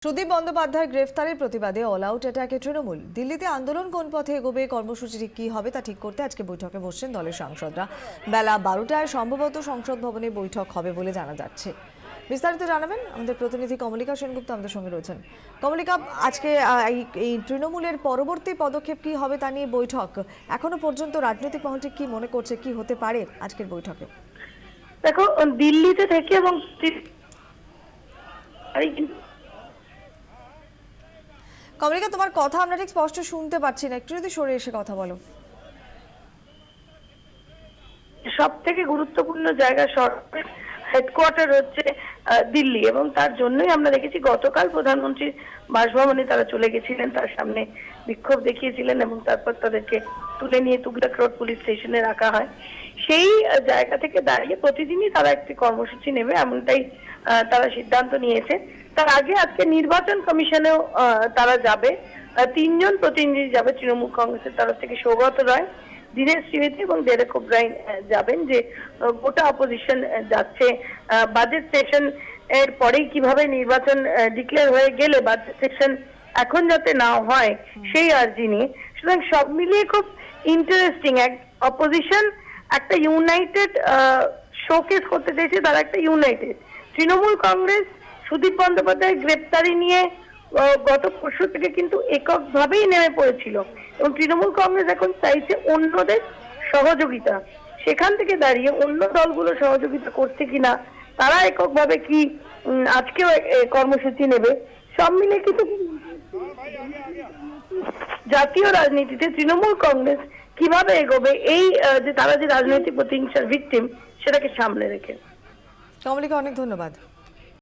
সুদীপ বন্দ্যোপাধ্যায়ের গ্রেফতারের প্রতিবাদে অল আউট অ্যাটাকে তৃণমূল। দিল্লিতে আন্দোলন কোন পথে এগোবে, কর্মসূচি কি হবে তা ঠিক করতে আজকে বৈঠকে বসছেন দলের সাংসদরা। বেলা 12টায় সম্ভবত সংসদ ভবনে বৈঠক হবে বলে জানা যাচ্ছে। বিস্তারিত জানাবেন আমাদের প্রতিনিধি কমলিকা সেনগুপ্ত আমাদের সঙ্গে রয়েছেন। কমলিকা, আজকে এই তৃণমূলের পরবর্তী পদক্ষেপ কি হবে তা নিয়ে বৈঠক। এখনো পর্যন্ত রাজনৈতিক মহলটি কি মনে করছে, কি হতে পারে আজকের বৈঠকে? দেখো, দিল্লিতে থেকে এবং কমলিকা, তোমার কথা আমরা ঠিক স্পষ্ট শুনতে পাচ্ছি না, একটু যদি সরে এসে কথা বলো। সব থেকে গুরুত্বপূর্ণ জায়গা সরকারের হেডকোয়ার্টার হচ্ছে দিল্লি, এবং তার জন্যই আমরা দেখেছি গতকাল প্রধানমন্ত্রীর বাসভবনে তারা চলে গেছিলেন, তার সামনে বিক্ষোভ দেখিয়েছিলেন এবং তারপর তাদেরকে তুলে নিয়ে তুগলক রোড পুলিশ স্টেশনে রাখা হয়। সেই জায়গা থেকে দাঁড়িয়ে প্রতিদিনই তারা একটি কর্মসূচি নেবে, এমনটাই তারা সিদ্ধান্ত নিয়েছে। তার আগে আজকে নির্বাচন কমিশনেও তারা যাবে। তিনজন প্রতিনিধি যাবে তৃণমূল কংগ্রেসের তরফ থেকে, সৌগত রায়, দীনেশ ত্রিবেদী এবং ডেরেক ওব্রায়েন যাবেন। যে গোটা অপোজিশন যাচ্ছে, বাজেট সেশন এর পরেই কিভাবে নির্বাচন ডিক্লেয়ার হয়ে গেলে বাজেট সেশন এখন যাতে না হয় সেই আর্জি নিয়ে। সুতরাং সব মিলিয়ে খুব ইন্টারেস্টিং। এক অপোজিশন একটা ইউনাইটেড শোকেস করতে চাইছে, তারা একটা ইউনাইটেড। তৃণমূল কংগ্রেস সুদীপ বন্দ্যোপাধ্যায়ের গ্রেপ্তারি নিয়ে গত পরশু থেকে কিন্তু এককভাবেই নেমে পড়েছিল, এবং তৃণমূল কংগ্রেস এখন চাইছে অন্যদের সহযোগিতা। সেখান থেকে দাঁড়িয়ে অন্য দলগুলো সহযোগিতা করছে কিনা, তারা এককভাবে কি আজকেও কর্মসূচি নেবে, সব মিলে কিন্তু জাতীয় রাজনীতিতে তৃণমূল কংগ্রেস কিভাবে এগোবে, এই যে তারা যে রাজনৈতিক প্রতিহিংসার ভিকটিম, সেটাকে সামনে রেখে। কমলিকা, অনেক ধন্যবাদ।